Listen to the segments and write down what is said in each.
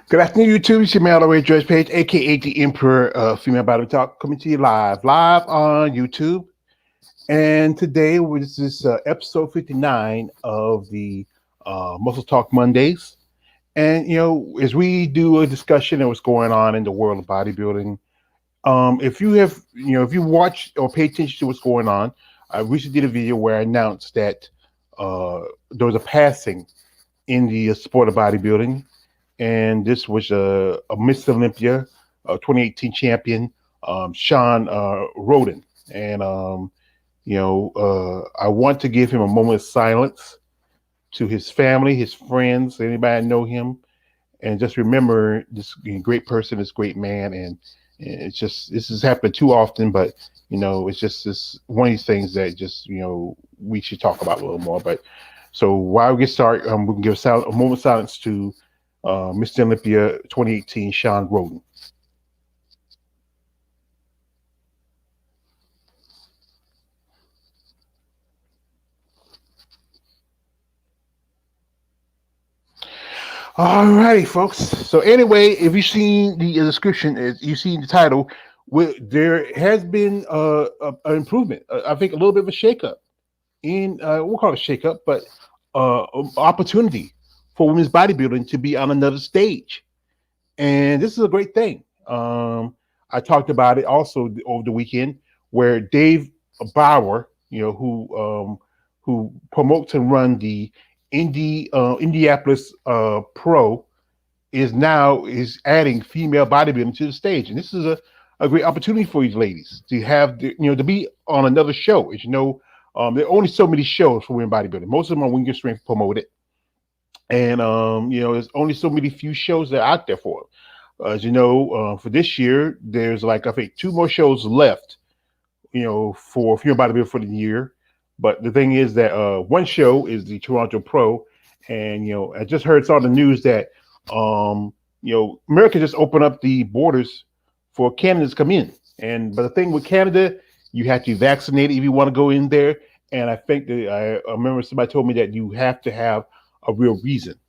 Good afternoon, YouTube. It's your man, all the way Judge Page, aka the Emperor of Female Body Talk, coming to you live on YouTube. And today, this is episode 59 of the Muscle Talk Mondays. And as we do a discussion of what's going on in the world of bodybuilding, if you have, if you watch or pay attention to what's going on, I recently did a video where I announced that there was a passing in the sport of bodybuilding, and this was a Miss Olympia, 2018 champion, Sean Roden. And I want to give him a moment of silence to his family, his friends, anybody that know him, and just remember this great person, this great man. And it's just, this has happened too often, but it's just this one of these things that just we should talk about a little more. But so while we get started, we can give a moment of silence to Mr. Olympia 2018, Sean Roden. All righty, folks. So anyway, if you've seen the description, you've seen the title, there has been an improvement. I think a little bit of a shakeup in, we'll call it a shakeup, but opportunity for women's bodybuilding to be on another stage. And this is a great thing. I talked about it also over the weekend, where Dave Bauer, who promotes and run the Indianapolis Pro, is adding female bodybuilding to the stage, and this is a great opportunity for these ladies to have to be on another show. As you know, there are only so many shows for women bodybuilding. Most of them are Wing Your Strength promoted, and there's only so many few shows that are out there for them. As you know, for this year, there's I think 2 more shows left, for female bodybuilding for the year. But the thing is that one show is the Toronto Pro, and I just heard saw the news that America just opened up the borders for Canada to come in. But the thing with Canada, you have to be vaccinated if you want to go in there. And I think that I remember somebody told me that you have to have a real reason.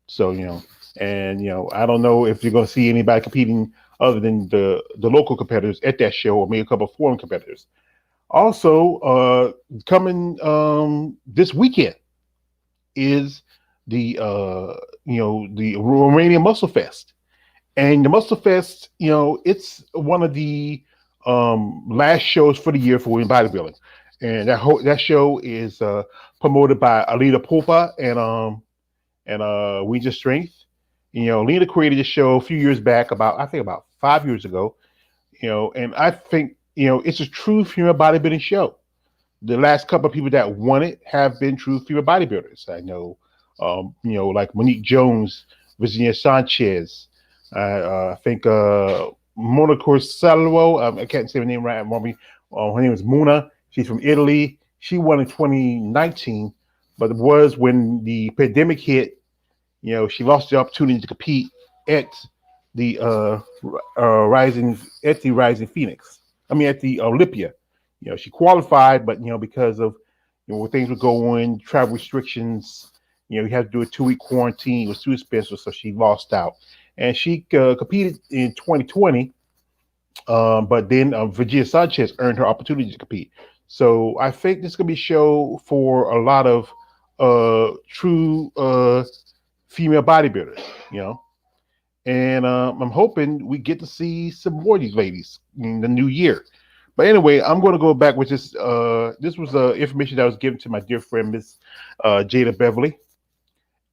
So I don't know if you're going to see anybody competing other than the local competitors at that show, or maybe a couple of foreign competitors. Also, coming this weekend is the the Romanian Muscle Fest, and the Muscle Fest, it's one of the last shows for the year for women bodybuilding, and that show is promoted by Alita Popa and We Just Strength. Lena created the show a few years back, about 5 years ago, and I think it's a true female bodybuilding show. The last couple of people that won it have been true female bodybuilders. I know, like Monique Jones, Virginia Sanchez. I think Mona Corsello. I can't say her name right. Her name is Muna. She's from Italy. She won in 2019, but it was when the pandemic hit. She lost the opportunity to compete at the Rising Phoenix. At the Olympia. She qualified, but because of where things were going, travel restrictions, you had to do a 2-week quarantine. It was too expensive, so she lost out. And she competed in 2020, but then Virginia Sanchez earned her opportunity to compete. So I think this is gonna be a show for a lot of true female bodybuilders, and I'm hoping we get to see some more of these ladies in the new year. But anyway, I'm going to go back with this. This was information that was given to my dear friend, Miss Jada Beverly,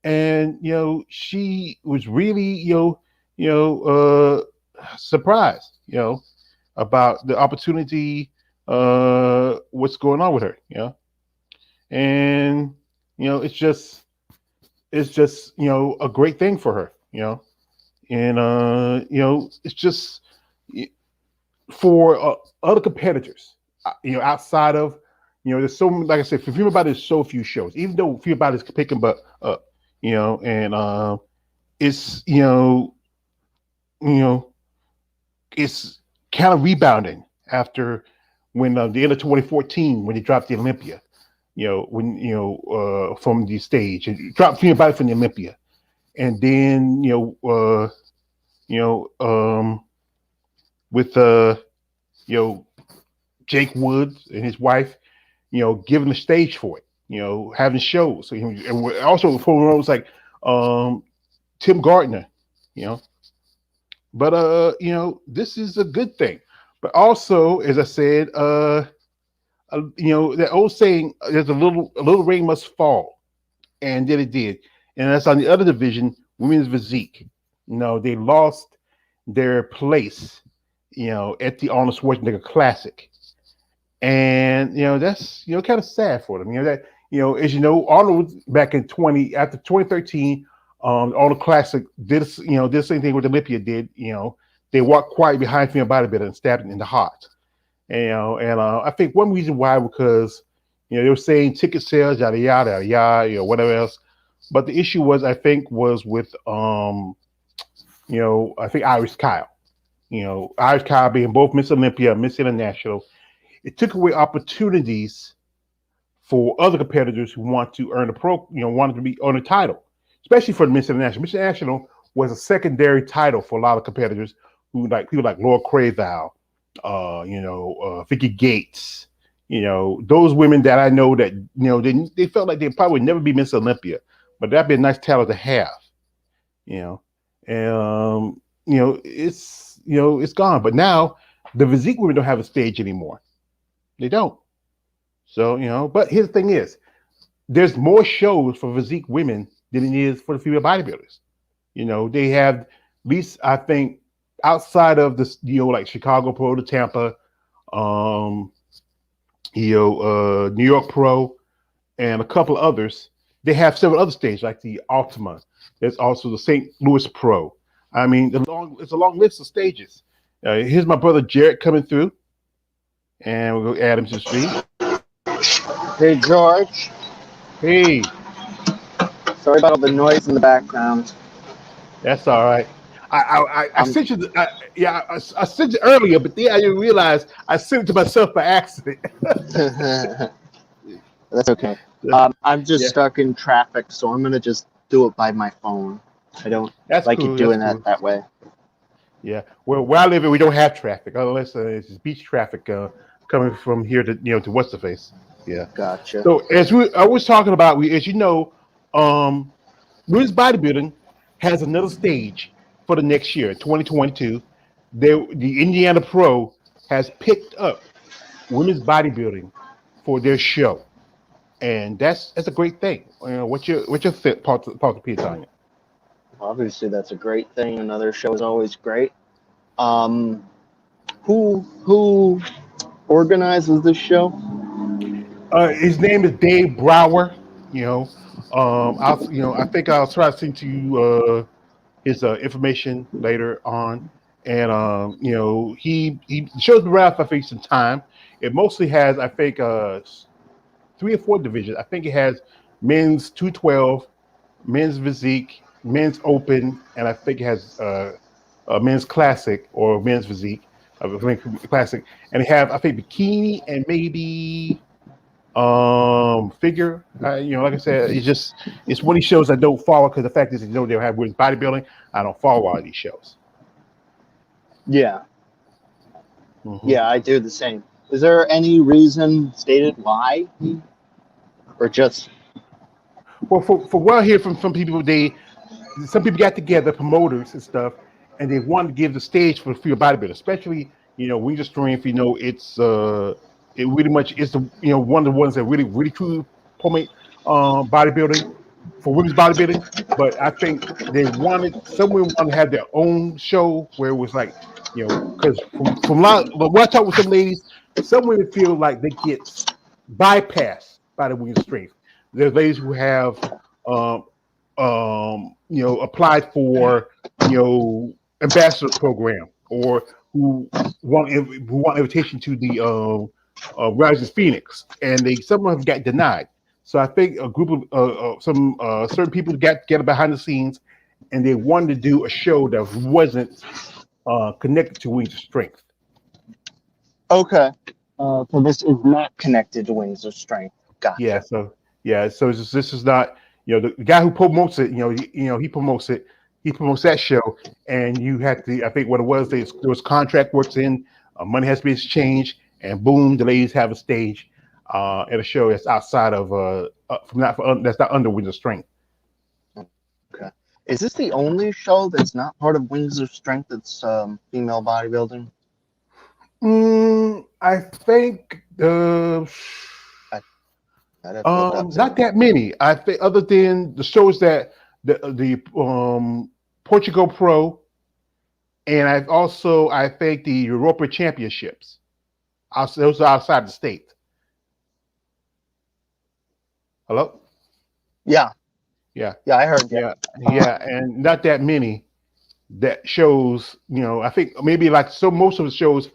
and she was really surprised about the opportunity, what's going on with her, and it's just a great thing for her, and it's just for other competitors, outside of there's so, like I said, for female body, there's so few shows, even though female body is picking but up, and it's it's kind of rebounding after when the end of 2014, when they dropped the Olympia, from the stage, and dropped female body from the Olympia, and then you know, with you know, Jake Woods and his wife, giving the stage for it, having shows. So, and also for roles like Tim Gardner, you know. But this is a good thing. But also, as I said, that old saying, "There's a little rain must fall," and then it did. And that's on the other division, women's physique. They lost their place, at the Arnold Schwarzenegger Classic, and that's kind of sad for them. As Arnold back in 2013, Arnold Classic did the same thing what Olympia did. They walked quiet behind female bodybuilder and stabbed it in the heart. And I think one reason why because they were saying ticket sales, yada yada yada yada, whatever else. But the issue was, I think, was with I think Iris Kyle. Iris Kyle being both Miss Olympia, Miss International, it took away opportunities for other competitors who want to earn wanted to be on a title, especially for the Miss International. Miss International was a secondary title for a lot of competitors who like people like Laura Craval, Vicky Gates, those women that I know that they felt like they probably would never be Miss Olympia, but that'd be a nice talent to have, and it's gone. But now the physique women don't have a stage anymore. They don't. So but here's the thing is, there's more shows for physique women than it is for the female bodybuilders. They have at least, I think, outside of this, like Chicago Pro to Tampa, New York Pro, and a couple others. They have several other stages like the Ultima. There's also the St. Louis Pro. I mean, it's a long list of stages. Here's my brother Jared coming through, and we'll go add him to the stream. Hey, George. Hey. Sorry about all the noise in the background. That's all right. I sent you. I sent you earlier, but then I didn't realize I sent it to myself by accident. That's okay. I'm just stuck in traffic, so I'm gonna just do it by my phone. I don't like it doing that way. Yeah. Well, where I live, we don't have traffic unless it's beach traffic coming from here to what's the face. Yeah. Gotcha. So as I was talking about, as women's bodybuilding has another stage for the next year, 2022. The Indiana Pro has picked up women's bodybuilding for their show, and that's a great thing. What's your part of Tanya? Obviously, that's a great thing. Another show is always great. Who organizes this show? His name is Dave Brower. I think I'll try to send to you his information later on. And he shows me around, I think, some time. It mostly has, I think, 3 or 4 divisions. I think it has men's 212, men's physique, men's open, and I think it has a men's classic or men's physique, classic. And they have, I think, bikini and maybe figure. Like I said, it's one of these shows I don't follow because the fact is, they'll have women's bodybuilding. I don't follow all of these shows. Yeah. Mm-hmm. Yeah, I do the same. Is there any reason stated why, or just? Well, for what I hear from some people, some people got together, promoters and stuff, and they wanted to give the stage for female bodybuilding, especially Wings of Strength. It's it really much is the one of the ones that really truly promote bodybuilding for women's bodybuilding. But I think someone wanted to have their own show where it was like because from when I talk with some ladies, some women feel like they get bypassed by the Wings of Strength. There's ladies who have applied for ambassador program or who want invitation to the Rising Phoenix, and some of them got denied. So I think a group of some certain people got together behind the scenes, and they wanted to do a show that wasn't connected to Wings of Strength. Okay. So this is not connected to Wings of Strength. Gotcha. So this is not the guy who promotes it. He promotes it. he promotes that show, and you had to. I think what it was, there was contract works in, money has to be exchanged, and boom, the ladies have a stage at a show that's outside of that's not under Winds of Strength. Okay. Is this the only show that's not part of Wings of Strength that's female bodybuilding? I think I, I'd have to look up. not that many. I think other than the shows that the Portugal Pro, and I think the Europa Championships. Those are outside the state. Hello. Yeah, Yeah, yeah, I heard yeah, that. yeah, and not that many that shows. I think maybe like so most of the shows,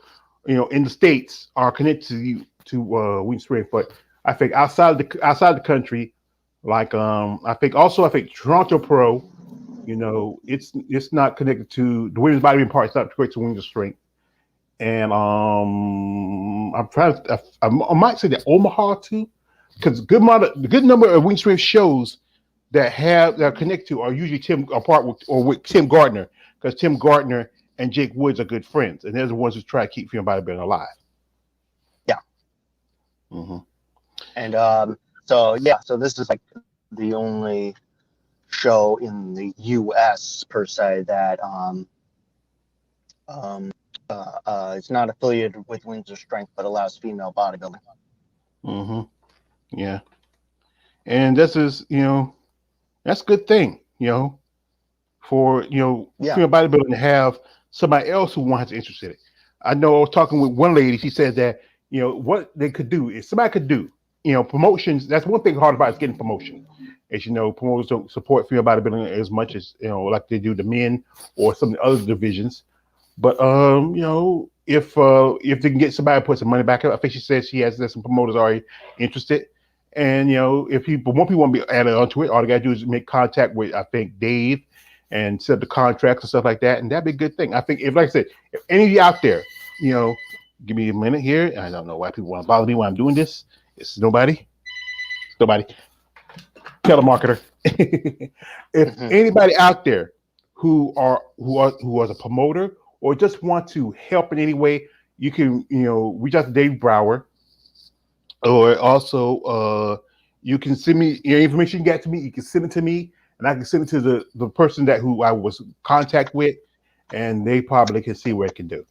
in the states are connected to Wheat Spring, but I think outside the country, like I think Toronto Pro, it's not connected to the women's bodybuilding part. It's not connected to Wings of Strength, and I'm trying to, I might say that Omaha too, because the good number of Wings of Strength shows that are connected to are usually with Tim Gardner, because Tim Gardner and Jake Woods are good friends, and they're the ones who try to keep female bodybuilding alive. Yeah. Mm-hmm. And so this is like the only show in the U.S. per se that it's not affiliated with Wings of Strength, but allows female bodybuilding. Mm-hmm. Yeah, and this is that's a good thing for female bodybuilding to have somebody else who wants to interest in it. I know I was talking with one lady. She said that what they could do is somebody could do promotions. That's one thing hard about is getting promotion. As promoters don't support female bodybuilding as much as like they do the men or some of the other divisions. But if they can get somebody to put some money back up, I think she said she has some promoters already interested. And if more people want to be added onto it, all they gotta do is make contact with I think Dave and set the contracts and stuff like that, and that'd be a good thing. I think if, like I said, if any of you out there, give me a minute here. I don't know why people want to bother me when I'm doing this. It's nobody. Telemarketer. If anybody out there who was a promoter or just want to help in any way, you can reach out to Dave Brower, or also you can send me your information. You get to me, you can send it to me, and I can send it to the person who I was in contact with, and they probably can see what it can do.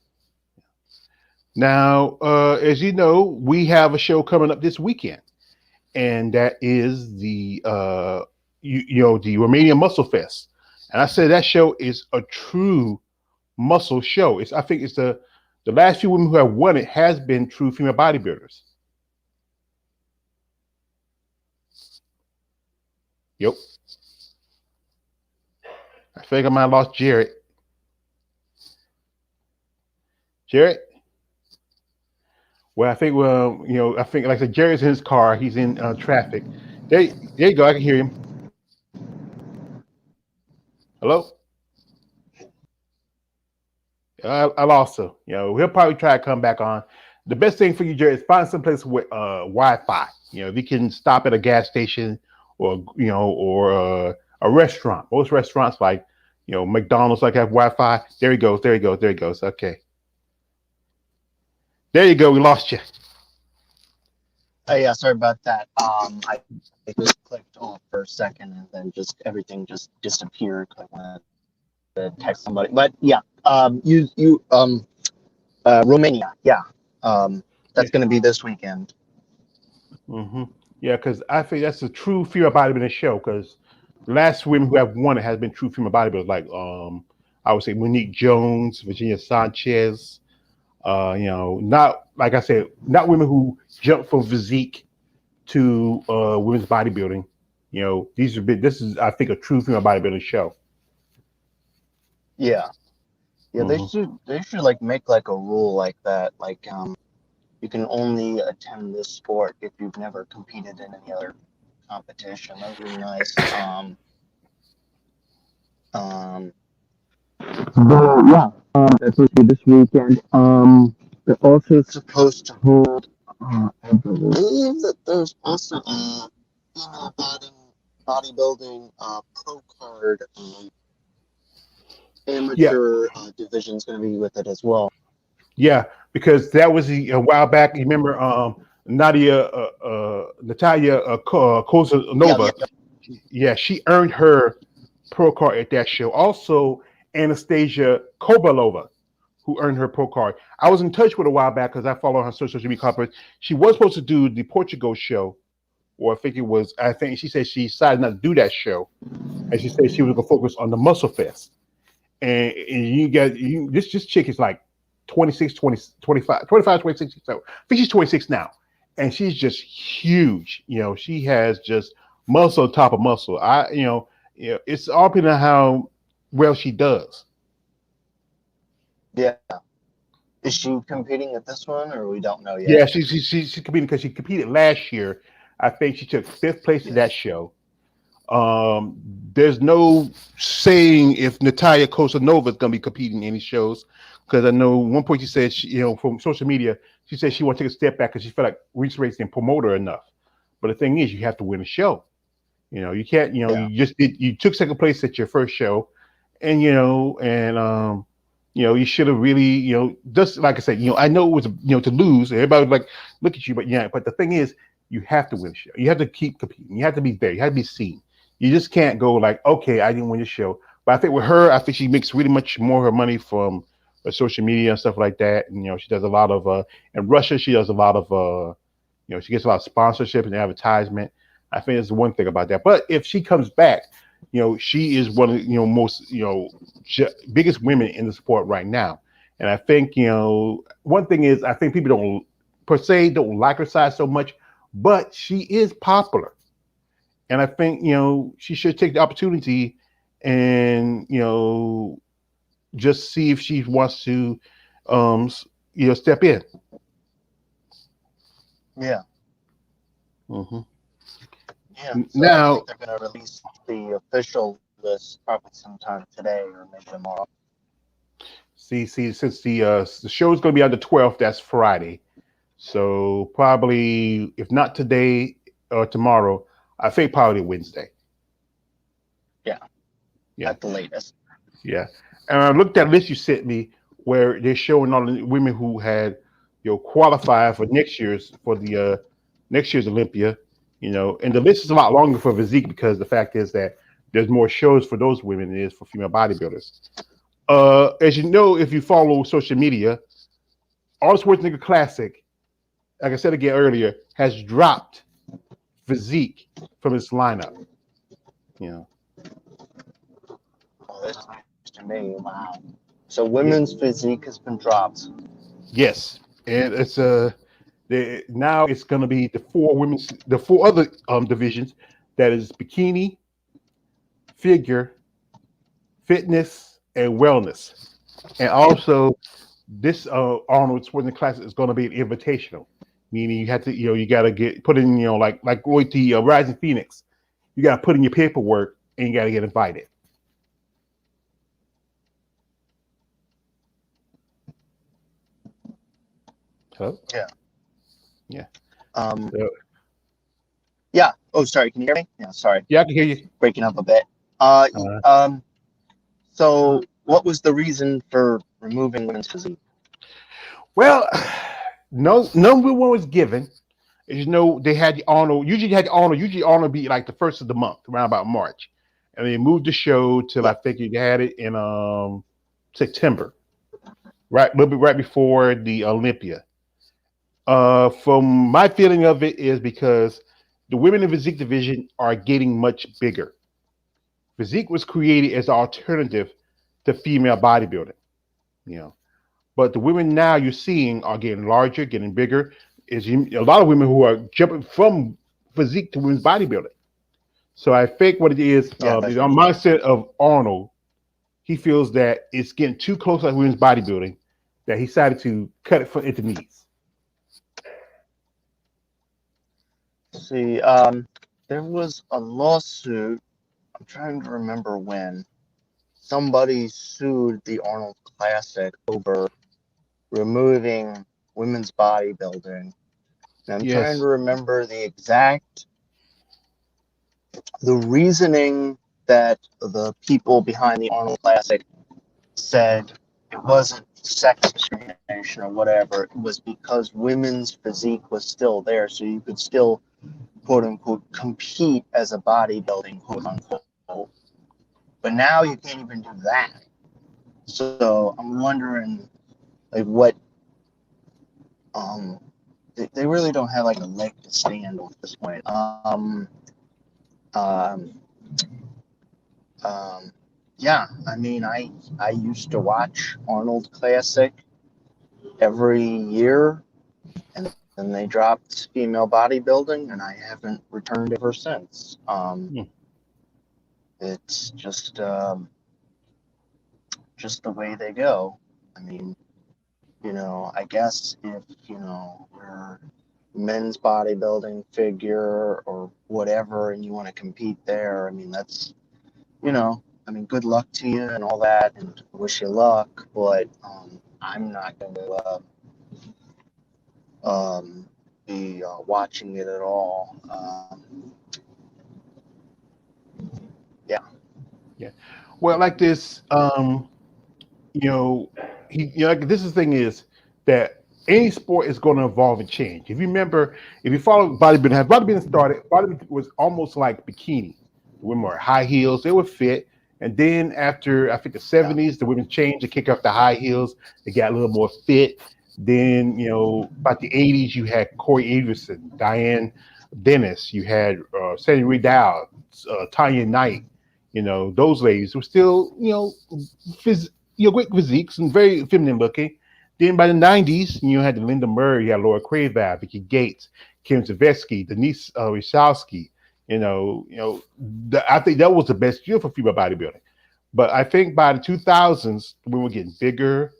Now, as you know, we have a show coming up this weekend, and that is the the Romania Muscle Fest. And I said that show is a true muscle show. I think it's the last few women who have won it has been true female bodybuilders. Yep. I think I might have lost Jared. Jared? Well, I think like I said, Jared's in his car. He's in traffic. There you go. I can hear him. Hello? I lost him. He'll probably try to come back on. The best thing for you, Jared, is find some place with Wi-Fi. If you can stop at a gas station or a restaurant. Most restaurants like McDonald's have Wi-Fi. There he goes. Okay. There you go. We lost you. Oh yeah, sorry about that. I just clicked off for a second, and then everything just disappeared. I wanted to text somebody, but yeah, Romania, yeah, that's going to be this weekend. Mm-hmm. Yeah, because I think that's a true female bodybuilding show. Because the last women who have won it has been true female bodybuilders, like I would say Monique Jones, Virginia Sanchez. Not like I said, not women who jump from physique to women's bodybuilding. This is I think a true female bodybuilding show. Yeah, they should like make like a rule like that, like you can only attend this sport if you've never competed in any other competition. That would be nice. But yeah, that's supposed to be this weekend. They're also supposed to hold. I believe that there's also a female bodybuilding pro card Yeah, amateur division is going to be with it as well. yeah, because that was a while back. You remember Natalia Yeah, Kozanova? yeah, Yeah, she earned her pro card at that show. Also, Anastasia Kobalova, who earned her pro card. I was in touch with her a while back because I follow her social media conference. She was supposed to do the Portugal show, or I think it was. I think she said she decided not to do that show, and she said she was going to focus on the Muscle Fest. And this chick is like 26, 20, 25, 25, 26. So I think she's 26 now, and she's just huge. She has just muscle on top of muscle. It's all depending on how well she does. yeah. Is she competing at this one, or we don't know yet? Yeah, she's competing because she competed last year. I think she took fifth place to that Yes. show. Um, there's no saying if Natalia Kosanova is going to be competing in any shows, because I know one point she said, from social media, she said she want to take a step back because she felt like Reese Race didn't promote her enough. But the thing is, you have to win a show. You can't. Yeah. You took second place at your first show, and you should have really, just like I said, I know it was, to lose. Everybody was like, look at you, but yeah. But the thing is, you have to win a show. You have to keep competing. You have to be there. You have to be seen. You just can't go like, okay, I didn't win the show. But I think with her, I think she makes really much more of her money from social media and stuff like that. And she does a lot of in Russia. She does a lot of she gets a lot of sponsorship and advertisement. I think that's the one thing about that. But if she comes back, she is one of most biggest women in the sport right now. And I think one thing is I think people don't per se don't like her size so much, but she is popular. And I think she should take the opportunity and just see if she wants to step in. Yeah. Hmm. Yeah. So I Now, think they're going to release the official list probably sometime today or maybe tomorrow. see, since the show is going to be on the 12th, that's Friday. So probably, if not today or tomorrow, I think probably Wednesday. Yeah. Yeah, At the latest. yeah. And I looked at a list you sent me where they're showing all the women who had qualified for next year's Olympia. And the list is a lot longer for physique because the fact is that there's more shows for those women than it is for female bodybuilders. As you know, if you follow social media, Arnold Schwarzenegger Classic, like I said again earlier, has dropped physique from its lineup. You know, Oh, that's nice to me. Wow. So yeah, women's physique has been dropped. yes, and now it's going to be the four other divisions, that is bikini, figure, fitness, and wellness, and also this Arnold Schwarzenegger Classic is going to be an invitational, meaning you have to you got to get put in like Roy T Rising Phoenix, you got to put in your paperwork and you got to get invited. Hello? Yeah. Yeah. Um. So, Yeah. Oh, sorry. Can you hear me? Yeah. Sorry. yeah, I can hear you. Breaking up a bit. Uh. Uh, So what was the reason for removing women's physique? well, no real one was given. As you know, they had the Arnold. Usually, they had the Arnold. Usually, Arnold be like the first of the month, around about March, and they moved the show till Yeah. I think you had it in September, right, a little bit right before the Olympia. From my feeling of it is because the women in physique division are getting much bigger. Physique was created as an alternative to female bodybuilding, you know. But the women now you're seeing are getting larger, getting bigger. A lot of women who are jumping from physique to women's bodybuilding. So I think what it Yeah. is our mindset of Arnold. He feels that it's getting too close to women's bodybuilding, that he decided to cut it at the knees. See, there was a lawsuit. I'm trying to remember when. Somebody sued the Arnold Classic over removing women's bodybuilding. And I'm trying to Yes. remember the reasoning that the people behind the Arnold Classic said it wasn't sex discrimination or whatever. It was because women's physique was still there, so you could still, quote unquote, compete as a bodybuilding, quote unquote. But now you can't even do that. So I'm wondering, like, what they really don't have like a leg to stand on at this point. Um, yeah, I mean, I used to watch Arnold Classic every year, and then they dropped female bodybuilding, and I haven't returned ever since. It's just the way they go. I mean, I guess if you're men's bodybuilding figure or whatever, and you want to compete there, I mean, that's I mean, good luck to you and all that, and wish you luck. But I'm not going to be watching it at all. Yeah. Yeah. Well, like this, like this is the thing is that any sport is going to evolve and change. If you remember, if you follow bodybuilding, how bodybuilding started, bodybuilding was almost like bikini. The women were high heels, they were fit. And then after I think the 70s, the women changed to kick off the high heels. They got a little more fit. Then, about the 80s, you had Corey Everson, Diane Dennis, you had Sandy Riddell, Tanya Knight. Those ladies were still, great physiques and very feminine looking. Then by the 90s, you had Linda Murray, you had Laura Cravat, Vicky Gates, Kim Zavetsky, Denise Rysowski. I think that was the best year for female bodybuilding. But I think by the 2000s, we were getting bigger.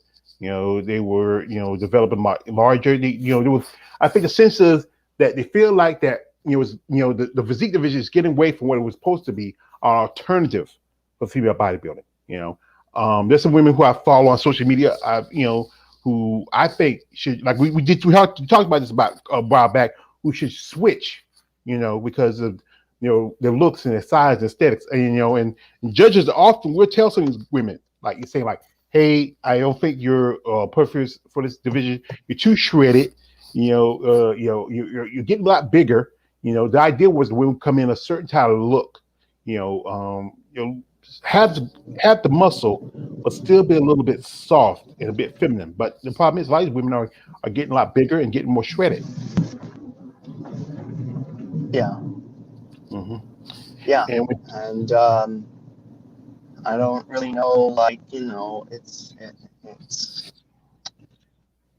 They were, developing larger. There was, I think, a sense of that they feel like that, the physique division is getting away from what it was supposed to be, an alternative for female bodybuilding. There's some women who I follow on social media, who I think should, like we talked about this about a while back, who should switch, because of their looks and their size and aesthetics, and judges often will tell some of these women, like you say, like, hey, I don't think you're perfect for this division. You're too shredded. You're getting a lot bigger. The idea was the women come in a certain type of look. Have the muscle, but still be a little bit soft and a bit feminine. But the problem is, a lot of these women are getting a lot bigger and getting more shredded. Yeah. Mm-hmm. Yeah. And I don't really know, like, it's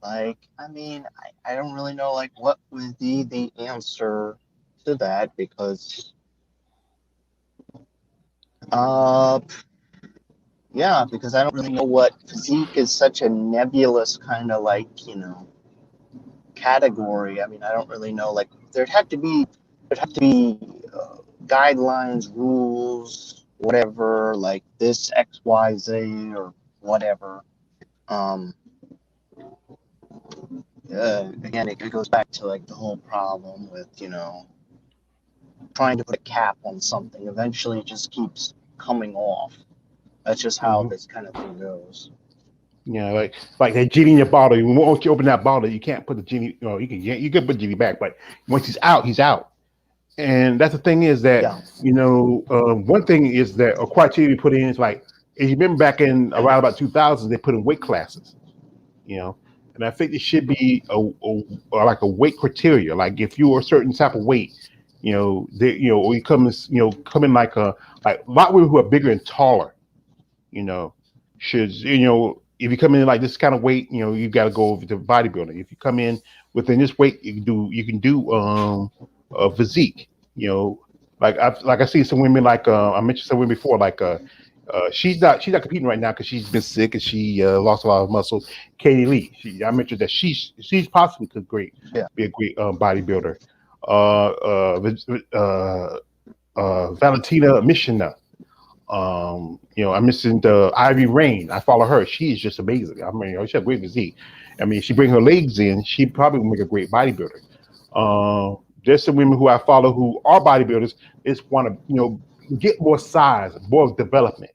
like, I mean, I don't really know, like, what would be the answer to that, because yeah, because I don't really know what physique is, such a nebulous kind of, like, category. I mean, I don't really know, like, there'd have to be guidelines, rules, whatever, like this XYZ or whatever. Again, it goes back to, like, the whole problem with trying to put a cap on something. Eventually it just keeps coming off. That's just how this kind of thing goes. Like that genie in your bottle. Once you open that bottle, you can't put the genie. You can put the genie back, but once he's out, he's out. And that's the thing is that one thing is that a criteria we put in is like, if you remember back in around about 2000, they put in weight classes. And I think it should be like a weight criteria. Like if you're a certain type of weight, or you come in like a lot of women who are bigger and taller, should if you come in like this kind of weight, you've got to go over to bodybuilding. If you come in within this weight, you can do a physique. Like I see some women, like I mentioned some women before, like she's not competing right now because she's been sick and she lost a lot of muscle. Katie Lee, I mentioned that she's possibly could be a great bodybuilder. Valentina Mishina. I mentioned Ivy Rain. I follow her. She is just amazing. I mean, she has great physique. I mean, she bring her legs in. She probably will make a great bodybuilder. There's some women who I follow who are bodybuilders. Just want to, get more size, more development.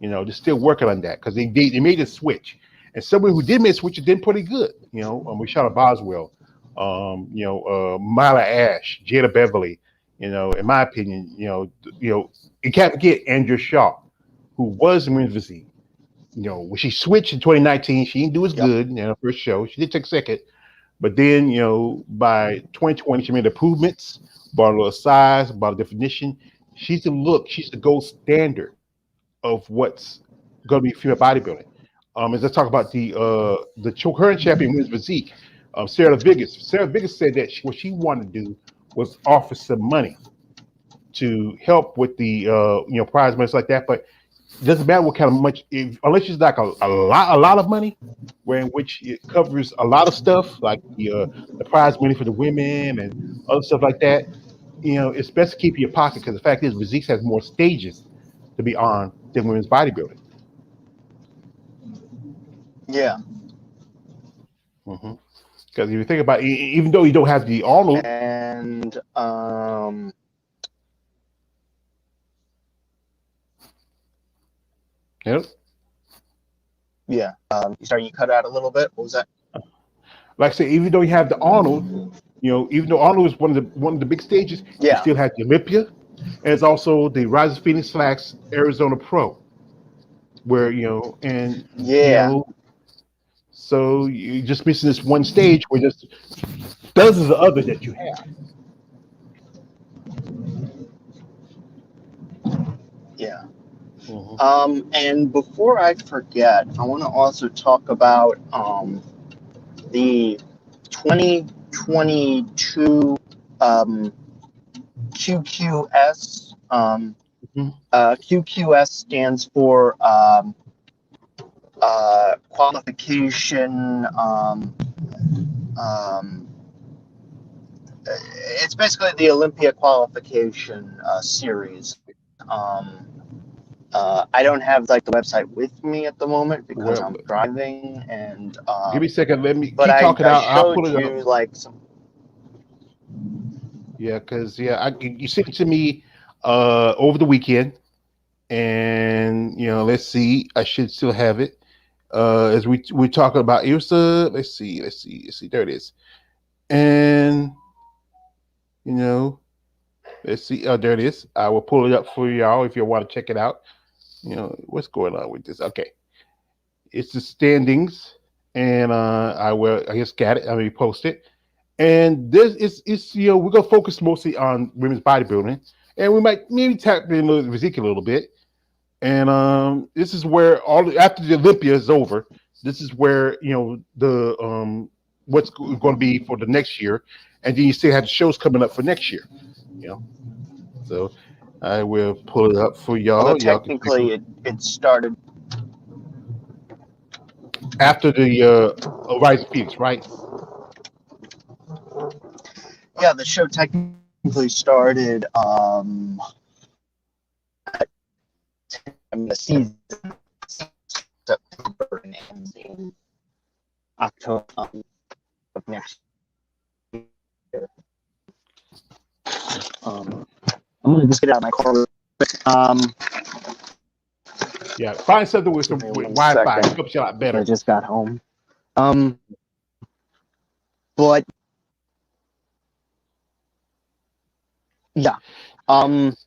They're still working on that because they made a switch, and someone who did make a switch did pretty good. Rashada Boswell, Mila Ash, Jada Beverly. In my opinion, you can't forget Andrea Shaw, who was in Women's Physique. When she switched in 2019, she didn't do as Yep. good. First show she did take second, but then by 2020 she made improvements, brought a little size, brought a definition. She's the gold standard of what's going to be female bodybuilding. As I talk about the current champion women's physique, Sarah Vigas. Sarah Vigas said that what she wanted to do was offer some money to help with the prize money like that, but it doesn't matter what kind of much, unless it's like a lot of money, where in which it covers a lot of stuff like the prize money for the women and other stuff like that. It's best to keep in your pocket because the fact is, physique has more stages to be on than women's bodybuilding. Yeah. Because if you think about it, even though you don't have the Arnold, And you yeah. You cut out a little bit. What was that? like I say, even though you have the Arnold, even though Arnold is one of the big stages, you Yeah. still have the Olympia, and it's also the Rise of Phoenix Slacks Arizona Pro, where Yeah. so you're just missing this one stage where there's dozens of others that you have. Yeah. Mhm. And before I forget, I want to also talk about the 2022 QQS. Mhm. QQS stands for qualification. It's basically the Olympia qualification series. I don't have like the website with me at the moment because Well, I'm driving, and give me a second. Let me but keep talking. I I'll showed pull it up. you like some. Yeah, because you sent it to me over the weekend, and let's see. I should still have it. As we're talking about IRSA. Let's see. There it is. And you know, let's see. Oh, there it is. I will pull it up for y'all if you want to check it out. What's going on with this? Okay, it's the standings, and I just got it. I mean, post it. And this is we're gonna focus mostly on women's bodybuilding, and we might maybe tap in the physique a little bit. And this is where after the Olympia is over, this is where the what's going to be for the next year, and then you still have the shows coming up for next year. You know, so I will pull it up for Although y'all. Y'all can take a technically look it started. after the Rise of Phoenix, right? Yeah, the show technically started. The season September and ends in October of next year. I'm gonna just get out of my car real quick. Yeah, find something with Give some me with one Wi-Fi. It second. helps you a lot I better. just got home. But yeah.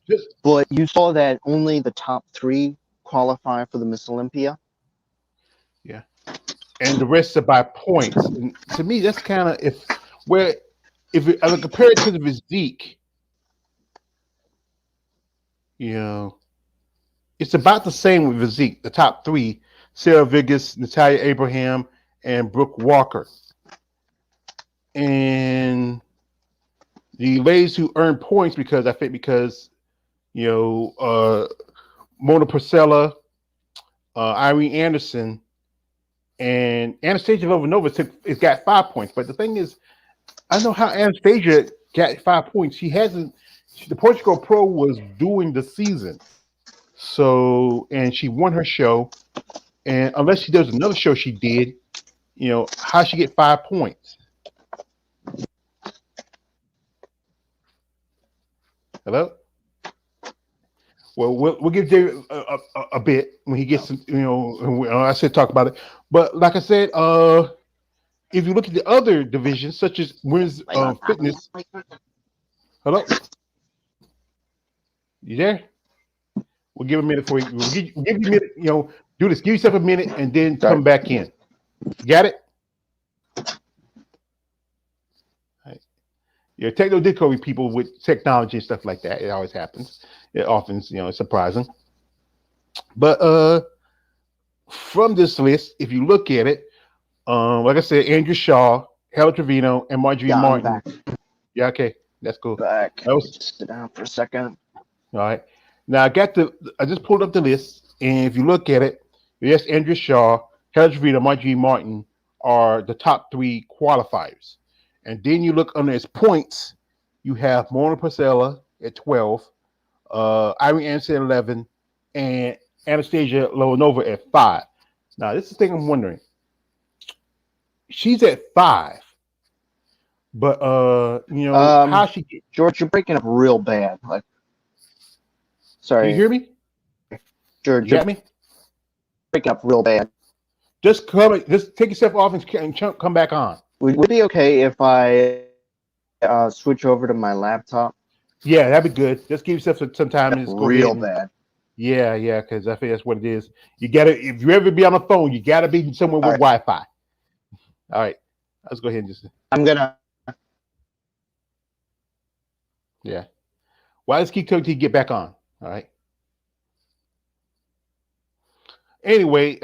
Just But you saw that only the top 3 qualify for the Miss Olympia. yeah, and the rest are by points. And to me, that's kind of if I compare it to the physique, you know, it's about the same with physique. The top 3: Sarah Vigas, Natalia Abraham, and Brooke Walker. And the ladies who earn points because Mona Priscilla, Irene Anderson, and Anastasia Lovanova it's got 5 points. But the thing is, I know how Anastasia got 5 points. The Portugal Pro was doing the season. So, and she won her show. And unless she does another show she did, how she get 5 points? Hello? Well, we'll give Jay a bit when he gets, I said talk about it. But like I said, if you look at the other divisions, such as women's fitness, hello, you there? We'll give a minute for you. We'll give you a minute. Do this. Give yourself a minute and then Sorry. come back in. You got it? All right. Yeah, techno difficulty people with technology and stuff like that. It always happens. It often, it's surprising. But from this list, if you look at it, like I said, Andrew Shaw, Helen Trevino, and Marjorie Yeah, I'm Martin. back. Yeah, okay, that's cool. Back. That was, Just sit down for a second. all right. Now I just pulled up the list, and if you look at it, yes, Andrew Shaw, Helen Trevino, Marjorie Martin are the top three qualifiers. And then you look under its points, you have Mona Pasella at 12, Irene Anderson at 11, and Anastasia Leonova at 5. Now, this is the thing I'm wondering. She's at 5, but how she get? George, you're breaking up real bad. Like, Can you sorry, hear me? George, You you're got me? breaking up real bad. Just take yourself off and come back on. Would it be okay if I switch over to my laptop? Yeah, that'd be good. Just give yourself some time and just go Real ahead. bad. Yeah, because I think that's what it is. You gotta, if you ever be on the phone, you gotta be somewhere with Wi-Fi. All right, let's go ahead and just. I'm gonna. Yeah. Well, let's keep talking till you get back on. All right. Anyway,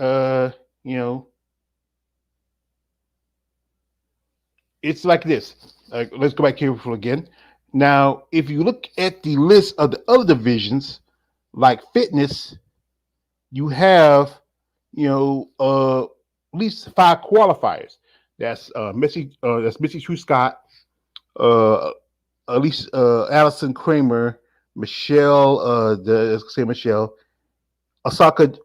it's like this. Let's go back here again. Now, if you look at the list of the other divisions, like fitness, you have, at least 5 qualifiers. That's Missy True Scott, Allison Kramer, Michelle, let's say Michelle, Asaka,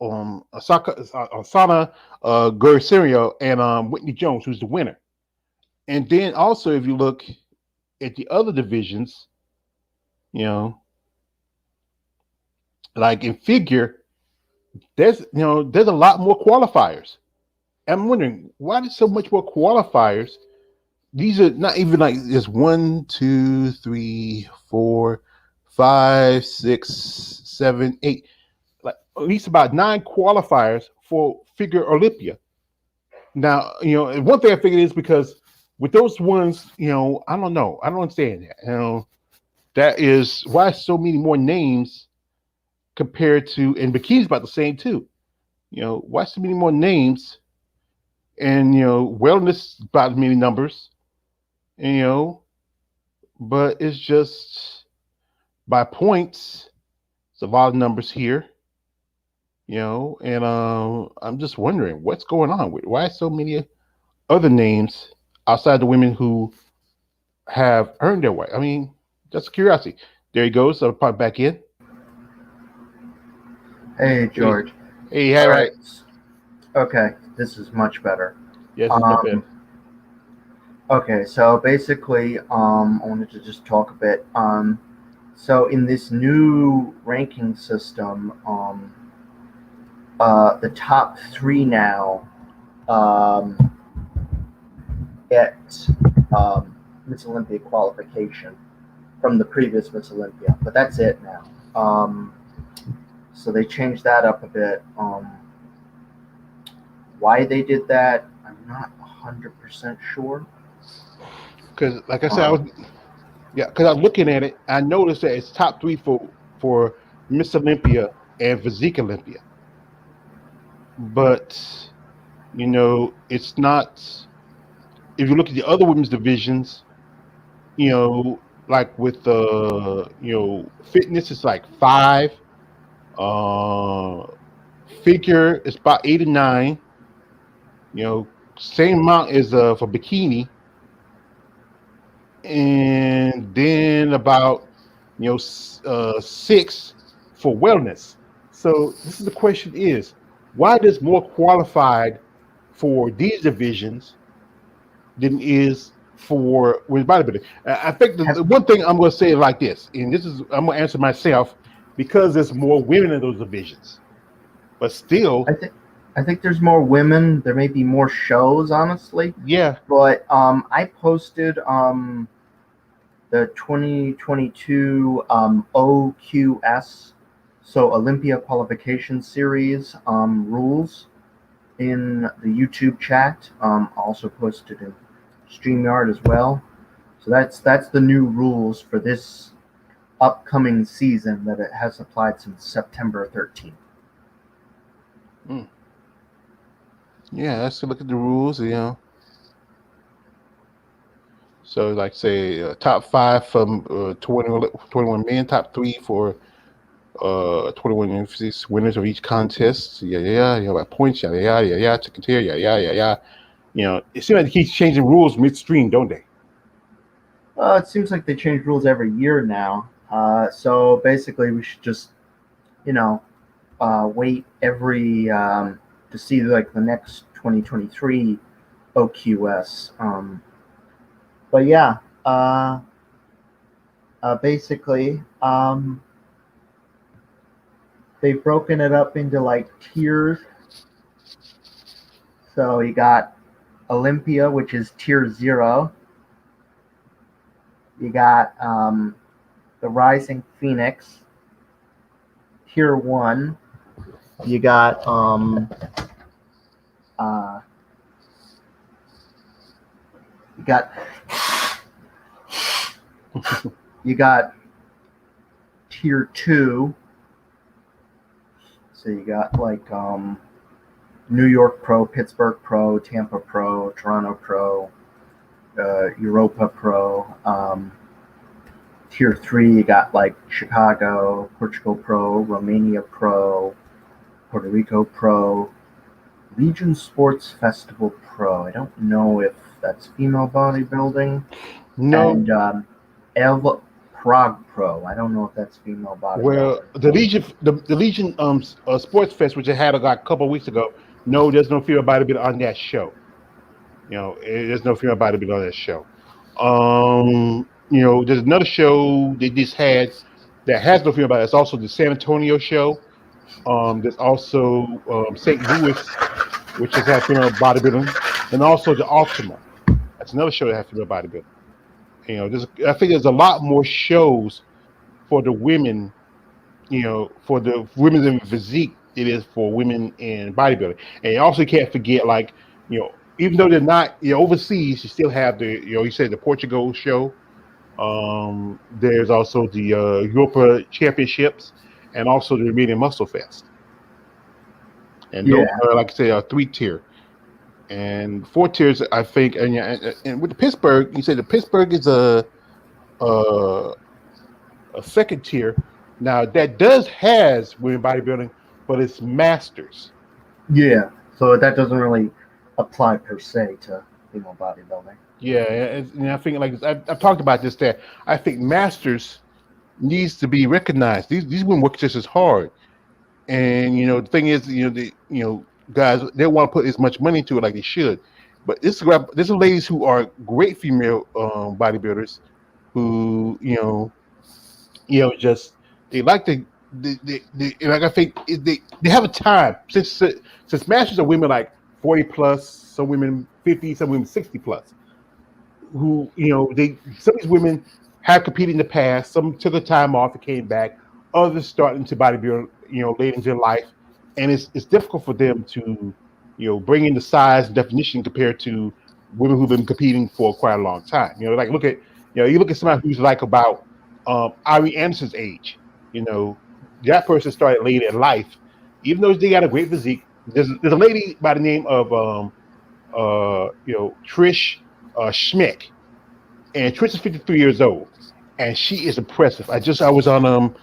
Asana Gurserio, and Whitney Jones, who's the winner. And then also, if you look at the other divisions, like in figure, there's a lot more qualifiers. I'm wondering why there's so much more qualifiers. These are not even like there's 1, 2, 3, 4, 5, 6, 7, 8, like at least about 9 qualifiers for figure Olympia. Now, one thing I figured is because with those ones, I don't know. I don't understand that. That is why so many more names compared to, and bikini's about the same too. Why so many more names? And wellness about many numbers. And, but it's just by points. It's a lot of numbers here. And I'm just wondering what's going on with why so many other names outside the women who have earned their way. I mean, just curiosity. There he goes. I'll pop back in. Hey, George. Hey, all right. Okay, this is much better. Yes, it's much better. Okay, so basically, I wanted to just talk a bit. So in this new ranking system, the top 3 now get Miss Olympia qualification from the previous Miss Olympia, but that's it now. So they changed that up a bit. Why they did that, I'm not 100% sure. Because, like I said, because I was looking at it, I noticed that it's top 3 for Miss Olympia and Physique Olympia. But, it's not. If you look at the other women's divisions, like with fitness, it's like 5. Figure is about 8 and 9. Same amount as for bikini, and then about 6 for wellness. So this is the question: is why does more qualified for these divisions than is for women's bodybuilding? I think the one thing I'm going to say like this, and this is I'm going to answer myself, because there's more women in those divisions. But still, I think there's more women. There may be more shows, honestly. yeah. But I posted the 2022 OQS, so Olympia Qualification Series rules in the YouTube chat. Also posted in StreamYard as well. So that's the new rules for this upcoming season that it has applied since September 13th. Yeah, let's look at the rules, you know. So, like, say, top 5 from 21 men, top 3 for 21 emphasis winners of each contest. Yeah, by points, yeah, to continue, yeah. You know, it seems like they keep changing rules midstream, don't they? It seems like they change rules every year now. So basically, we should just, you know, wait every to see like the next 2023 OQS. But yeah, basically, they've broken it up into like tiers. So you got Olympia, which is tier 0. You got the Rising Phoenix, tier 1. You got you got you got tier 2. So you got like New York Pro, Pittsburgh Pro, Tampa Pro, Toronto Pro, Europa Pro. Tier 3, you got like Chicago, Portugal Pro, Romania Pro, Puerto Rico Pro, Legion Sports Festival Pro. I don't know if that's female bodybuilding. No. And Ev Prague Pro. I don't know if that's female bodybuilding. Well, the Legion Sports Fest, which I had like a couple of weeks ago, no, there's no female bodybuilder on that show. You know, there's no female bodybuilder on that show. You know, there's another show they just had that has no female bodybuilder. It's also the San Antonio show. There's also St. Louis, which has had female bodybuilding, and also the Ultima. That's another show that has female bodybuilding. You know, I think there's a lot more shows for the women, you know, for the women in physique, it is for women in bodybuilding. And you also can't forget, like, you know, even though they're not, you know, overseas, you still have the, you know, you said the Portugal show. There's also the Europa Championships and also the Romanian Muscle Fest. And those are, like I say, 3-tier. And 4 tiers, I think, and with the Pittsburgh, you say the Pittsburgh is a 2nd tier. Now that has women bodybuilding, but it's masters. Yeah, so that doesn't really apply per se to female bodybuilding. Yeah, and I think like I've talked about this. That I think masters needs to be recognized. These women work just as hard, and you know the thing is, you know, guys, they want to put as much money into it like they should. But this are ladies who are great female bodybuilders who, you know, just they like to, like I think they have a time since masters are women like 40 plus, some women 50, some women 60 plus, who, you know, some of these women have competed in the past, some took a time off and came back, others starting to bodybuild, you know, late in their life, and it's difficult for them to, you know, bring in the size and definition compared to women who've been competing for quite a long time. You know, like you look at somebody who's like about Ari Anderson's age. You know, that person started late in life, even though they got a great physique. There's a lady by the name of you know, Trish Schmick, and Trish is 53 years old, and she is impressive. I was on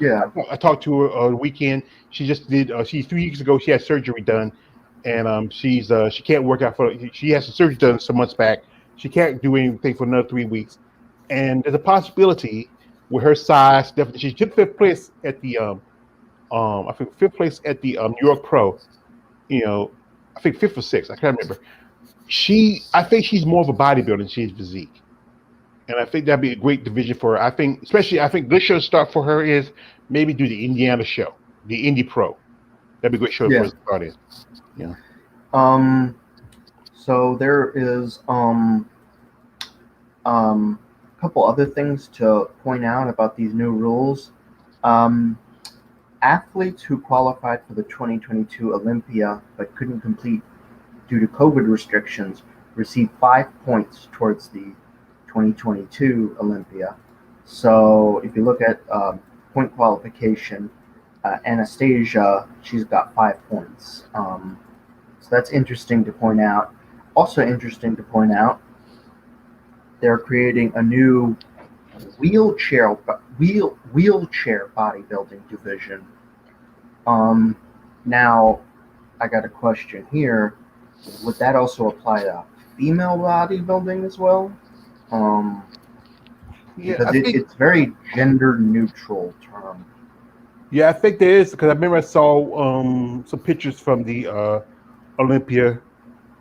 I talked to her on the weekend. She just did 3 weeks ago. She had surgery done, and she can't work out she has some surgery done some months back. She can't do anything for another 3 weeks, and there's a possibility with her size. Definitely, she took 5th place at the I think 5th place at the New York Pro. You know, I think 5th or 6th. I can't remember. I think she's more of a bodybuilder than she's physique. And I think that'd be a great division for her. I think good show to start for her is maybe do the Indiana show, the Indie Pro. That'd be a great show for Yeah. us to start in. Yeah. Um, so there is a couple other things to point out about these new rules. Um, Athletes who qualified for the 2022 Olympia but couldn't compete due to COVID restrictions received 5 points towards the 2022 Olympia. So if you look at point qualification, Anastasia, she's got 5 points. So that's interesting to point out. Also interesting to point out, they're creating a new wheelchair bodybuilding division. Now I got a question here. Would that also apply to female bodybuilding as well? Yeah, Because I think it's very gender neutral term. yeah, I think there is because I remember I saw some pictures from the Olympia,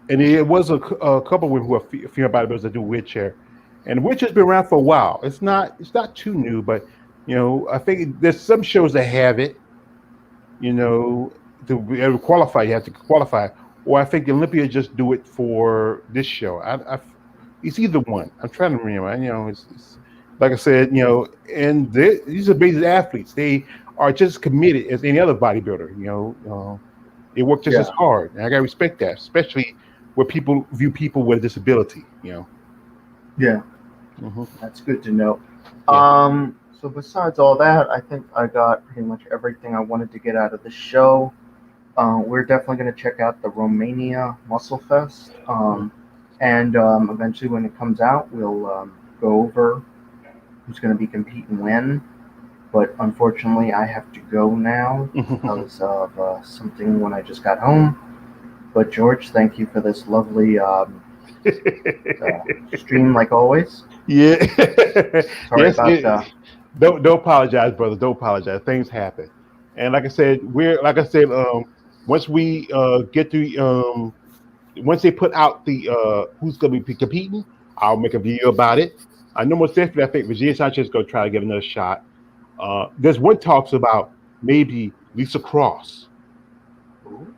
and it was a couple of women who are female bodybuilders that do wheelchair, and wheelchair's been around for a while. It's not too new, but I think there's some shows that have it. To be able to qualify, you have to qualify. Or I think the Olympia just do it for this show. It's either one. I'm trying to remember. It's like I said, and these are basic athletes. They are just committed as any other bodybuilder. They work just as Yeah, hard, and I gotta respect that, especially where people view people with a disability. yeah, Hmm. that's good to know. Yeah. So besides all that, I think I got pretty much everything I wanted to get out of the show. We're definitely going to check out the Romania Muscle Fest, and eventually when it comes out, we'll go over who's going to be competing when. But unfortunately, I have to go now because of something when I just got home. But George, thank you for this lovely stream, like always. Yeah. Sorry Yes. about Don't apologize, brother. Don't apologize. Things happen, and like I said, once we get to once they put out the who's going to be competing, I'll make a video about it. I know most definitely. I think Virginia Sanchez is going to try to get another shot. There's one talks about maybe Lisa Cross. Ooh,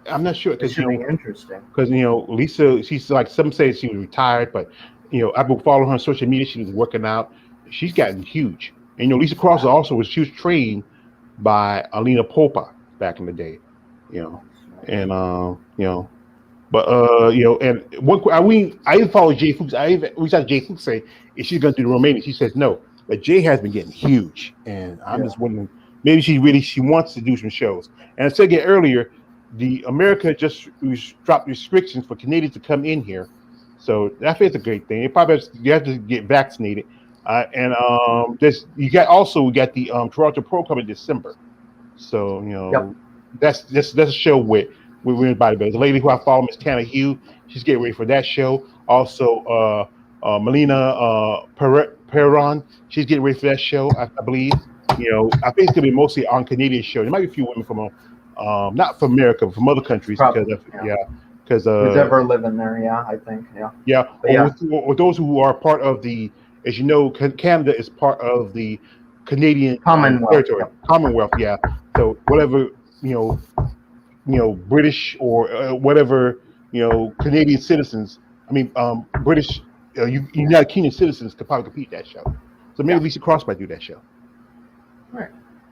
I'm not sure this should be interesting. because Lisa, she's like some say she was retired, but I've been following her on social media. She was working out. She's gotten huge. And Lisa Cross Wow. also she was trained by Alina Popa back in the day. You know, and but and I even follow Jay Fuchs. I even reached out to Jay Fuchs saying if she's going to do the Romania. She says no, but Jay has been getting huge, and I'm Yeah. just wondering maybe she wants to do some shows. And I said again earlier, the America just dropped restrictions for Canadians to come in here, so I think it's a great thing. You have to get vaccinated, and we got the Toronto Pro coming in December. So Yep. that's a show with women's bodybuilders. The lady who I follow, Miss Tana Hugh, she's getting ready for that show. Also, Melina Perron, she's getting ready for that show. I believe. I think it's gonna be mostly on Canadian show. There might be a few women from not from America, but from other countries because Probably. of Yeah. yeah, because Who's ever living there? Yeah, I think. Yeah. yeah, But yeah. or those who are part of the, as you know, Canada is part of the Canadian Commonwealth. territory, Yep. Commonwealth. Yeah, so whatever British or whatever Canadian citizens. I mean, British, United Kingdom citizens could probably compete that show. So maybe Yeah. Lisa Cross might do that show. All right.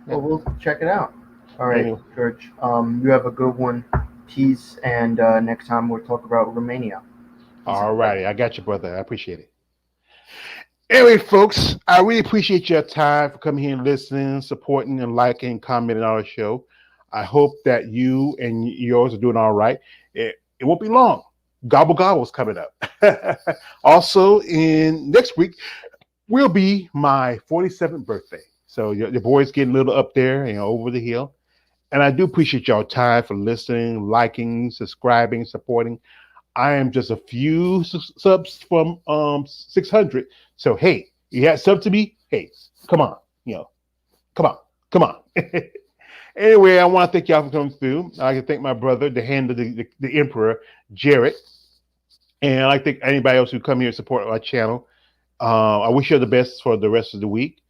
Yeah. Well, we'll check it out. All right, Anyway. George. You have a good one. Peace, and next time we'll talk about Romania. Peace All out. righty, I got you, brother. I appreciate it. Anyway, folks, I really appreciate your time for coming here and listening, supporting, and liking, commenting on our show. I hope that you and yours are doing all right. It won't be long. Gobble Gobble's coming up. Also, in next week will be my 47th birthday. So your boy's getting a little up there, over the hill. And I do appreciate y'all time for listening, liking, subscribing, supporting. I am just a few subs from 600. So hey, you had sub to me. Hey, come on, come on, come on. Anyway, I want to thank y'all for coming through. I can thank my brother, the hand of the emperor, Jarrett, and I like to thank anybody else who come here and support our channel. I wish you the best for the rest of the week.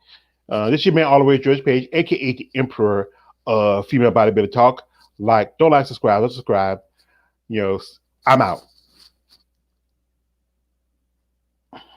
This is your man, all the way George Page, aka the Emperor of Female Bodybuilder Talk. Don't like, subscribe, don't subscribe. I'm out.